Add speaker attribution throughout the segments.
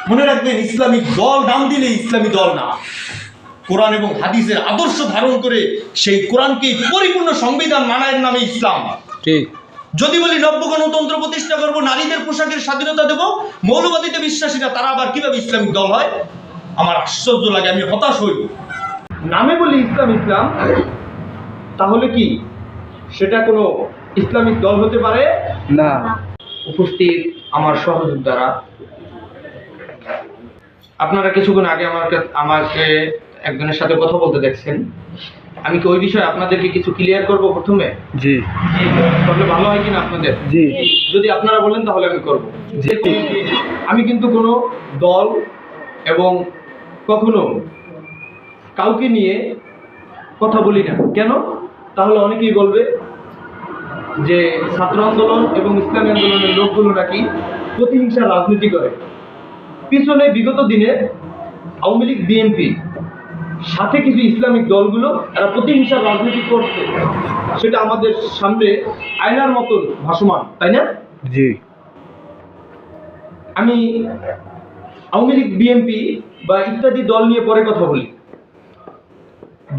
Speaker 1: মনে রাখবেন, ইসলামিক দল নাম দিলে ইসলামী দল না, কোরআন এবং হাদিসের আদর্শ ধারণ করে সেই কোরআনকে পরিপূর্ণ সংবিধান মানায়ের নামে ইসলাম।
Speaker 2: ঠিক।
Speaker 1: যদি বলি নব্য গণতন্ত্র প্রতিষ্ঠা করবো, নারীদের পোশাকের স্বাধীনতা দেবো, মৌলবাদীতে বিশ্বাসীরা তারা আবার কিভাবে ইসলামিক দল হয়? আমার আশ্চর্য লাগে, আমি হতাশ হই। নামে বলি ইসলাম ইসলাম, তাহলে কি সেটা কোনো ইসলামিক দল হতে পারে
Speaker 2: না।
Speaker 1: উপস্থিত আমার সহযোদ্ধারা, আপনারা কিছুক্ষণ আগে আমাকে একজনের সাথে কথা বলতে দেখছেন। আমি কি ওই বিষয়ে আপনাদেরকে কিছু ক্লিয়ার করব প্রথমে?
Speaker 2: জি।
Speaker 1: তাহলে ভালো হয় কিনা আপনাদের?
Speaker 2: জি।
Speaker 1: যদি আপনারা বলেন তাহলে আমি করব। আমি কিন্তু কোনো দল এবং কখনো কাউকে নিয়ে কথা বলি না। কেন? তাহলে অনেকেই বলবে যে ছাত্র আন্দোলন এবং ইসলামী আন্দোলনের লোকগুলো নাকি প্রতিহিংসা রাজনীতি করে। পিছনে বিগত দিনে আওয়ামী লীগ, বিএনপি সাথে কিছু ইসলামিক দলগুলো এরা প্রতিহিংসার রাজনীতি করছে, সেটা আমাদের সামনে আয়নার মতন ভাসমান, তাই না?
Speaker 2: জি।
Speaker 1: আমি আওয়ামী লীগ, বিএনপি বা ইত্যাদি দল নিয়ে পরে কথা বলি।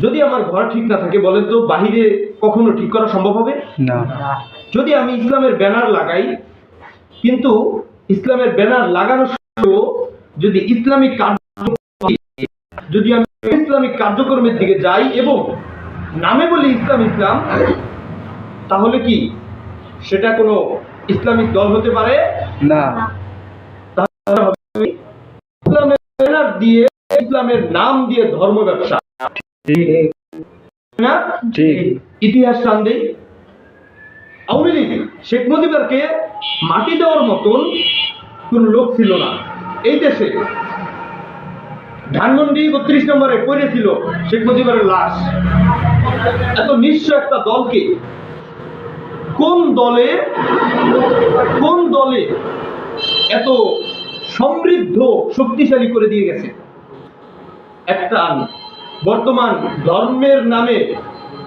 Speaker 1: যদি আমার ঘর ঠিক না থাকে, বলেন তো বাহিরে কখনো ঠিক করা সম্ভব হবে?
Speaker 2: না।
Speaker 1: যদি আমি ইসলামের ব্যানার লাগাই, কিন্তু ইসলামের ব্যানার লাগানোর সত্ত্বেও যদি ইসলামিক কার্যক্রমের দিকে যাই এবং নামে বলি ইসলাম ইসলাম, তাহলে কি সেটা কোনো ইসলামিক দল হতে পারে
Speaker 2: না।
Speaker 1: তাহলে হবে ইসলামের ব্যানার দিয়ে, ইসলামের নাম দিয়ে ধর্ম ব্যবসা না? ইতিহাস টান দেই, আওয়ামী লীগ শেখ মুজিবকে মাটি দেওয়ার মতন কোন লোক ছিল না এই দেশে। ধানমন্ডি 32 নম্বরে পড়েছিল শেখ মুজিবের লাশ। এত নিঃস্ব একটা দলকে কোন দলে এত সমৃদ্ধ শক্তিশালী করে দিয়ে গেছে? একটা বর্তমান ধর্মের নামে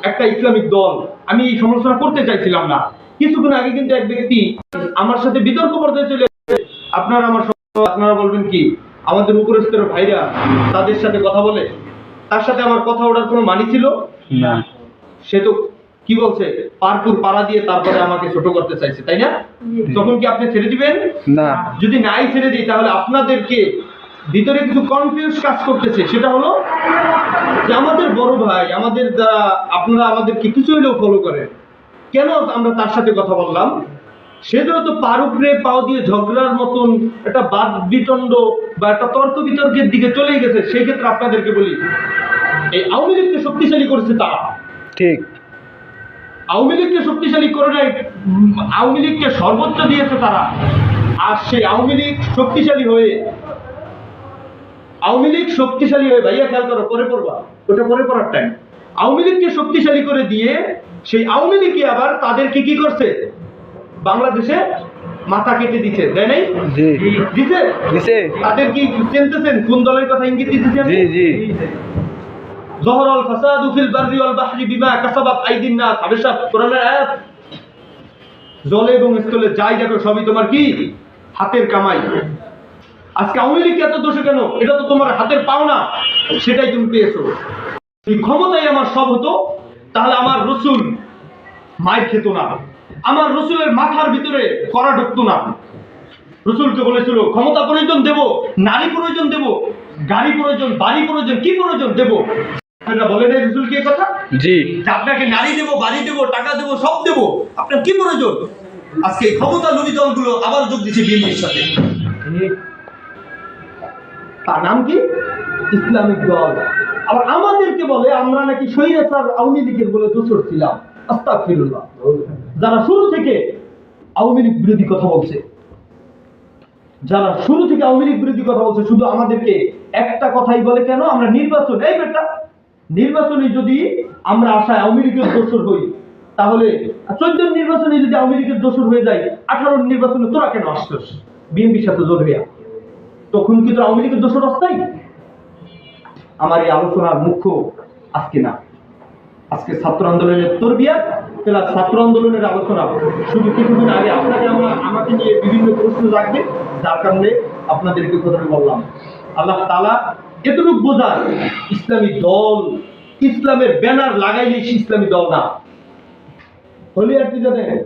Speaker 1: একটা ইসলামিক দল। আমি এই সমালোচনা করতে চাইছিলাম না। কিছুক্ষণ আগে কিন্তু এক ব্যক্তি আমার সাথে বিতর্ক পর্যায়ে চলে গেছে। আপনারা বলবেন কি, আমাদের উপরস্তরের ভাইরা তাদের সাথে কথা বলে, তার সাথে আমার কথা ওঠার কোনো মানি ছিল
Speaker 2: না।
Speaker 1: সে তো কি বলছে, পারপুর পাড়া দিয়ে তারপরে আমাকে ছোট করতে চাইছে, তাই না? তখন কি আপনি ছেড়ে দিবেন? না। যদি নাই ছেড়ে দিই, তাহলে আপনাদেরকে ভিতরে কিছু কনফিউজ কাজ করতেছে। সেটা হলো যে আমাদের বড় ভাই, আমাদের দ্বারা আপনারা আমাদেরকে কিছু হলেও ফলো করেন, কেন আমরা তার সাথে কথা বললাম? সে যেহেতু পার উপরে পাও দিয়ে ঝগড়ার মতন একটা বাদ বিতণ্ড বা একটা তর্ক বিতর্কের দিকে চলে গেছে, সেই ক্ষেত্রে আপনাদেরকে বলি, এই আওয়ামী লীগকে শক্তিশালী করেছে তারা। ঠিক। আওয়ামী লীগকে শক্তিশালী করে নাই, আওয়ামী লীগকে সর্বোচ্চ দিয়েছে তারা। আর সেই আওয়ামী লীগ শক্তিশালী হয়ে ভাইয়া খেয়াল করো, পরে পড়বা, ওটা পরে পড়ার টাইম। আওয়ামী লীগকে শক্তিশালী করে দিয়ে সেই আওয়ামী লীগই আবার তাদেরকে কি করছে, বাংলাদেশে মাথা কেটে দিচ্ছে, তাই নাই? দিছে। তাদের কি চিনতেছেন কোন দলের কথা ইঙ্গিত দিতেছেন? জহরাল ফাসাদু ফিল বাররি ওয়াল বাহরি বিমা কাসাবাত আইদিন নাস, হাবেশা কোরআনের আয়াত। জলে এবং স্থলে যাই দেখো সবই তোমার কি হাতের কামাই। আজকে আওয়ামী লীগ এত দোষে কেন? এটা তো তোমার হাতের পাওনা, সেটাই তুমি পেয়েছো। এই ক্ষমতাই আমার সব হতো, তাহলে আমার রসুল মায়ের খেত না, আমার রসুলের মাথার ভিতরে করা ঢুকতো না। রসুলকে বলেছিল ক্ষমতা প্রয়োজন দেব, নারী প্রয়োজন দেব, গাড়ি প্রয়োজন, বাড়ি প্রয়োজন, কি প্রয়োজন দেব। বলেন এই রসুল কি কথা? জি। আপনাকে নারী দেব, বাড়ি দেব, টাকা দেব, সব দেব, আপনার কি প্রয়োজন? আজকে ক্ষমতা লোভী দলগুলো আবার যোগ দিচ্ছে বিএনপির সাথে। তার নাম কি? ইসলামিক দল। আবার আমাদেরকে বলে আমরা নাকি স্বৈরাচার আওয়ামী লীগের বলে দোষর ছিলাম। আস্তাগফিরুল্লাহ। যারা শুরু থেকে আওয়ামী লীগ বিরোধী কথা বলছে, শুধু আমাদেরকে একটা কথাই বলে, কেন আমরা নির্বাচন, এই বেটা নির্বাচনে যদি আমরা আশায় আওয়ামী লীগের দোষর হই, তাহলে 14 নির্বাচনে যদি আওয়ামী লীগের দোষর হয়ে যায়, 18 নির্বাচনে তোরা কেন আসছিস বিএনপির সাথে জোট হইয়া? তখন কি তোর আওয়ামী লীগের দোষর অস্থায়ী? আমার এই আলোচনার মুখ্য আজকে না, আজকে ছাত্র আন্দোলনের তরবিয়াত প্লাস ছাত্র আন্দোলনের আলোচনা। শুধু কিছুদিন আগে আমাকে নিয়ে বিভিন্ন প্রশ্ন রাখবে, যার কারণে আপনাদেরকে কথাটা বললাম। আল্লাহ তাআলা এতটুকু বোঝায়, ইসলামী দল, ইসলামের ব্যানার লাগাইলে ইসলামী দল না। হলি আর কি জানেন,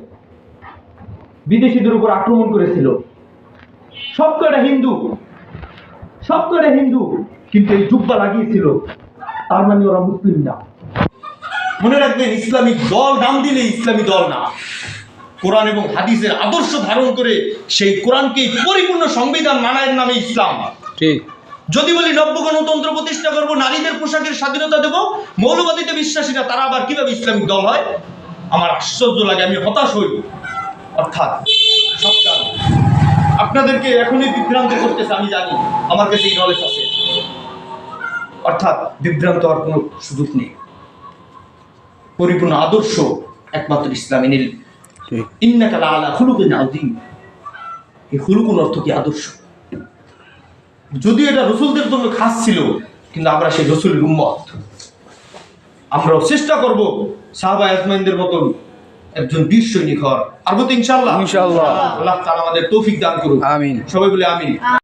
Speaker 1: বিদেশিদের উপর আক্রমণ করেছিল, সবকটা হিন্দু, সবকটা হিন্দু, কিন্তু এই জুব্বা লাগিয়েছিল, তার মানে ওরা মুসলিম না। মনে রাখবেন, ইসলামিক দল নাম দিলে ইসলামী দল না। কোরআন এবং হাদিসের আদর্শ ধারণ করে সেই কোরআনকে পরিপূর্ণ সংবিধান মানায়ের নামে ইসলাম। ঠিক। যদি বলি নব্য গণতন্ত্র প্রতিষ্ঠা করব, নারীদের পোশাকের স্বাধীনতা দেব, মৌলবাদীতে বিশ্বাসীরা তারা আবার কিভাবে ইসলামিক দল হয়? আমার আশ্চর্য লাগে, আমি হতাশ হই। অর্থাৎ সবটা আপনাদেরকে এখনই বিভ্রান্ত করতেছে, আমি জানি, আমার কাছে এই নলেজ আছে। অর্থাৎ বিভ্রান্ত হওয়ার কোনো সুযোগ নেই। পরিপূর্ণ আদর্শ একমাত্র ইসলামী নীল। ইন্নাকা লাআলা খুলুকিন আযীম। এই খুলুকুন অর্থ কি? আদর্শ। যদিও এটা রসুলদের জন্য খাস ছিল, কিন্তু আমরা সেই রসুলের উম্মত। আমরাও চেষ্টা করব সাহাবা আজমাইনদের মতন একজন বীর সৈনিক হওয়ার। পারবো তো ইনশাআল্লাহ? ইনশাআল্লাহ। আল্লাহ তাআলা আমাদের তৌফিক দান করুন। আমিন। সবাই বলে আমিন।